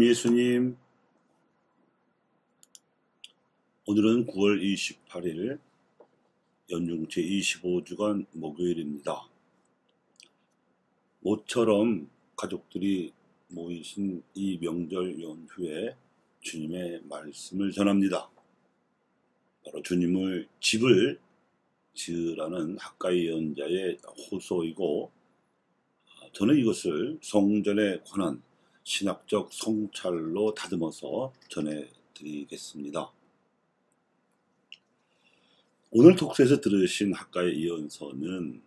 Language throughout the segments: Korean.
예수님, 오늘은 9월 28일 연중 제25주간 목요일입니다. 모처럼 가족들이 모이신 이 명절 연휴에 주님의 말씀을 전합니다. 바로 주님을 집을 지으라는 학가의 예언자의 호소이고, 저는 이것을 성전에 관한 신학적 성찰로 다듬어서 전해드리겠습니다. 오늘 독서에서 들으신 학가의 예언서는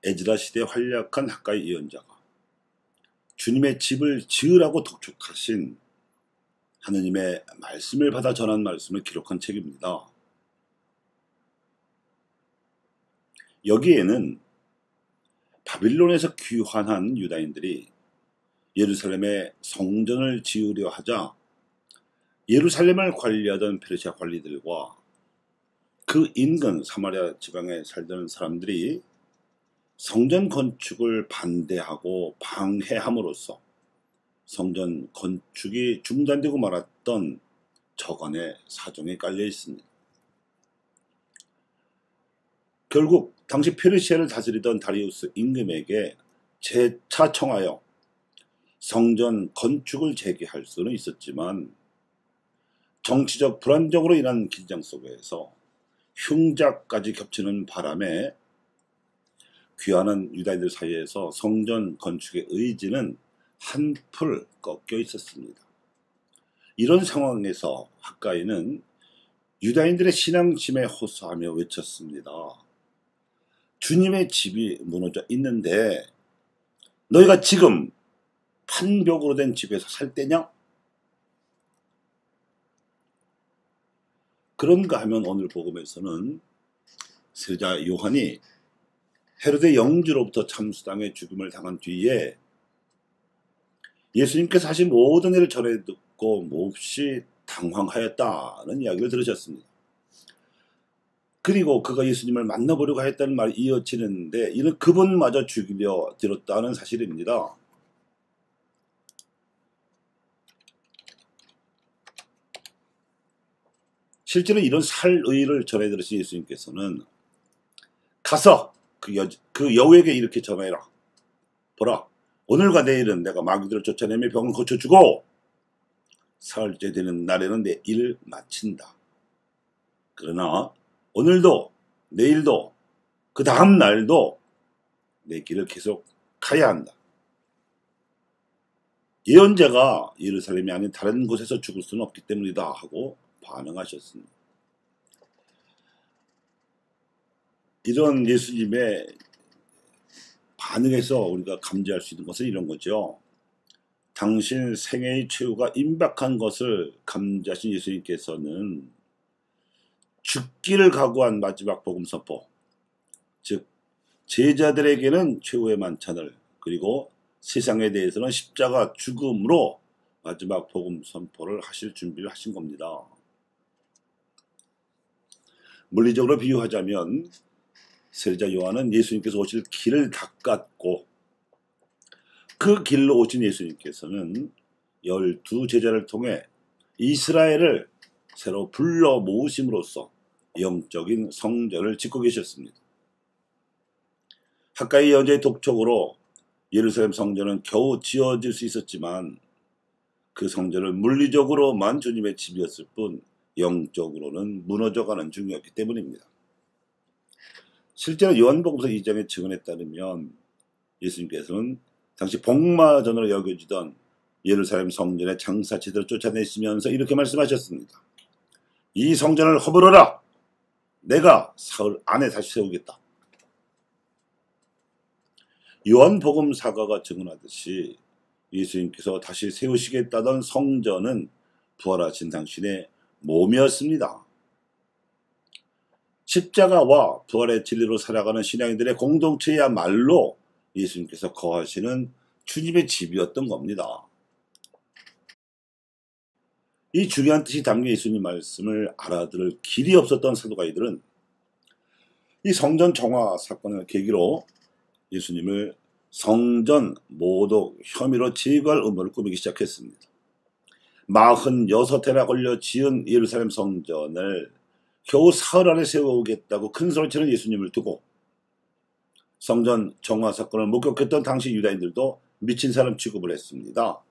에즈라 시대 활약한 학가의 예언자가 주님의 집을 지으라고 독촉하신 하느님의 말씀을 받아 전한 말씀을 기록한 책입니다. 여기에는 바빌론에서 귀환한 유다인들이 예루살렘에 성전을 지으려 하자 예루살렘을 관리하던 페르시아 관리들과 그 인근 사마리아 지방에 살던 사람들이 성전 건축을 반대하고 방해함으로써 성전 건축이 중단되고 말았던 저간의 사정에 깔려 있습니다. 결국 당시 페르시아를 다스리던 다리우스 임금에게 재차 청하여 성전 건축을 재개할 수는 있었지만 정치적 불안정으로 인한 긴장 속에서 흉작까지 겹치는 바람에 귀환한 유다인들 사이에서 성전 건축의 의지는 한풀 꺾여 있었습니다. 이런 상황에서 학가이는 유다인들의 신앙심에 호소하며 외쳤습니다. 주님의 집이 무너져 있는데 너희가 지금 판벽으로 된 집에서 살 때냐? 그런가 하면 오늘 복음에서는 세자 요한이 헤로데 영주로부터 참수당해 죽음을 당한 뒤에 예수님께서 하신 모든 일을 전해 듣고 몹시 당황하였다는 이야기를 들으셨습니다. 그리고 그가 예수님을 만나보려고 했다는 말이 이어지는데 이는 그분마저 죽이려 들었다는 사실입니다. 실제로 이런 살의를 전해 들으신 예수님께서는 가서 그 여우에게 이렇게 전해라. 보라, 오늘과 내일은 내가 마귀들을 쫓아내며 병을 고쳐주고 사흘째 되는 날에는 내 일을 마친다. 그러나 오늘도 내일도 그 다음 날도 내 길을 계속 가야 한다. 예언자가 예루살렘이 아닌 다른 곳에서 죽을 수는 없기 때문이다 하고 반응하셨습니다. 이런 예수님의 반응에서 우리가 감지할 수 있는 것은 이런 거죠. 당신 생애의 최후가 임박한 것을 감지하신 예수님께서는 죽기를 각오한 마지막 복음 선포, 즉 제자들에게는 최후의 만찬을, 그리고 세상에 대해서는 십자가 죽음으로 마지막 복음 선포를 하실 준비를 하신 겁니다. 물리적으로 비유하자면 세례자 요한은 예수님께서 오실 길을 닦았고 그 길로 오신 예수님께서는 12 제자를 통해 이스라엘을 새로 불러 모으심으로써 영적인 성전을 짓고 계셨습니다. 학가의 예언자의 독촉으로 예루살렘 성전은 겨우 지어질 수 있었지만 그 성전은 물리적으로만 주님의 집이었을 뿐 영적으로는 무너져가는 중이었기 때문입니다. 실제로 요한복음서 2장의 증언에 따르면 예수님께서는 당시 복마전으로 여겨지던 예루살렘 성전의 장사치들을 쫓아내시면서 이렇게 말씀하셨습니다. 이 성전을 허물어라. 내가 사흘 안에 다시 세우겠다. 요한복음 사가가 증언하듯이 예수님께서 다시 세우시겠다던 성전은 부활하신 당신의 몸이었습니다. 십자가와 부활의 진리로 살아가는 신앙인들의 공동체야말로 예수님께서 거하시는 주님의 집이었던 겁니다. 이 중요한 뜻이 담긴 예수님 말씀을 알아들을 길이 없었던 사두가이들은 이 성전 정화 사건을 계기로 예수님을 성전 모독 혐의로 제거할 음모를 꾸미기 시작했습니다. 46해나 걸려 지은 예루살렘 성전을 겨우 사흘 안에 세우겠다고 큰 소리 치는 예수님을 두고 성전 정화 사건을 목격했던 당시 유다인들도 미친 사람 취급을 했습니다.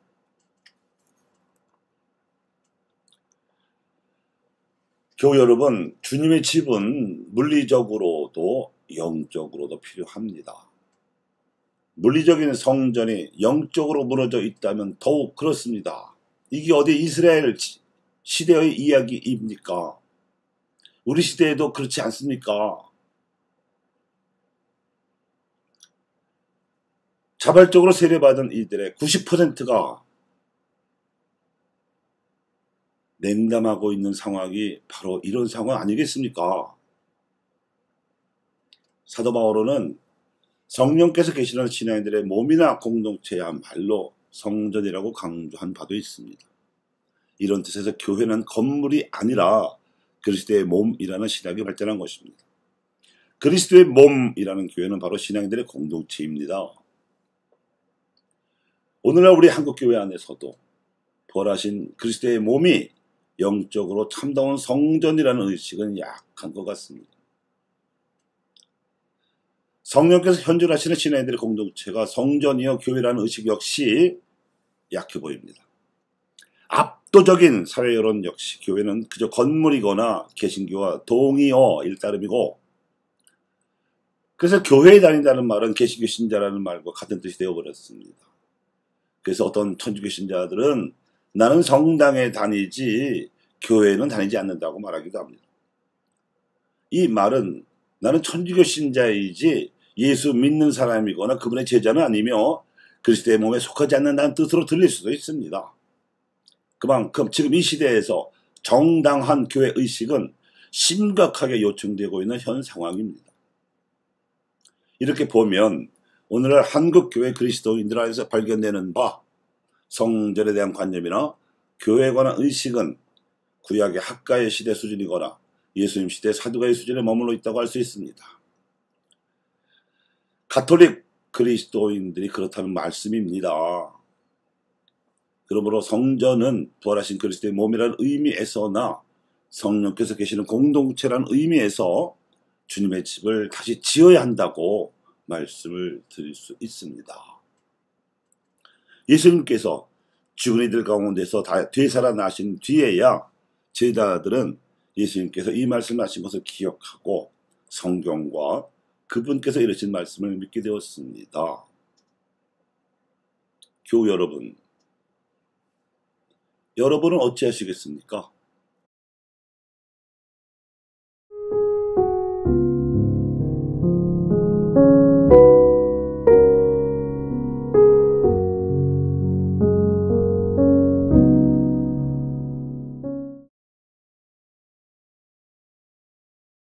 교우 여러분, 주님의 집은 물리적으로도 영적으로도 필요합니다. 물리적인 성전이 영적으로 무너져 있다면 더욱 그렇습니다. 이게 어디 이스라엘 시대의 이야기입니까? 우리 시대에도 그렇지 않습니까? 자발적으로 세례받은 이들의 90%가 냉담하고 있는 상황이 바로 이런 상황 아니겠습니까? 사도 바울은 성령께서 계시는 신앙인들의 몸이나 공동체야말로 성전이라고 강조한 바도 있습니다. 이런 뜻에서 교회는 건물이 아니라 그리스도의 몸이라는 신학이 발전한 것입니다. 그리스도의 몸이라는 교회는 바로 신앙인들의 공동체입니다. 오늘날 우리 한국교회 안에서도 부활하신 그리스도의 몸이 영적으로 참다운 성전이라는 의식은 약한 것 같습니다. 성령께서 현존하시는 신앙인들의 공동체가 성전이요 교회라는 의식 역시 약해 보입니다. 압도적인 사회 여론 역시 교회는 그저 건물이거나 개신교와 동의어일 따름이고, 그래서 교회에 다닌다는 말은 개신교 신자라는 말과 같은 뜻이 되어버렸습니다. 그래서 어떤 천주교 신자들은 나는 성당에 다니지 교회는 다니지 않는다고 말하기도 합니다. 이 말은 나는 천주교 신자이지 예수 믿는 사람이거나 그분의 제자는 아니며 그리스도의 몸에 속하지 않는다는 뜻으로 들릴 수도 있습니다. 그만큼 지금 이 시대에서 정당한 교회 의식은 심각하게 요청되고 있는 현 상황입니다. 이렇게 보면 오늘날 한국교회 그리스도인들 안에서 발견되는 바 성전에 대한 관념이나 교회에 관한 의식은 구약의 학가의 시대 수준이거나 예수님 시대 사두가의 수준에 머물러 있다고 할 수 있습니다. 가톨릭 그리스도인들이 그렇다는 말씀입니다. 그러므로 성전은 부활하신 그리스도의 몸이라는 의미에서나 성령께서 계시는 공동체라는 의미에서 주님의 집을 다시 지어야 한다고 말씀을 드릴 수 있습니다. 예수님께서 죽은 이들 가운데서 다 되살아나신 뒤에야 제자들은 예수님께서 이 말씀하신 것을 기억하고 성경과 그분께서 이르신 말씀을 믿게 되었습니다. 교우 여러분, 여러분은 어찌하시겠습니까?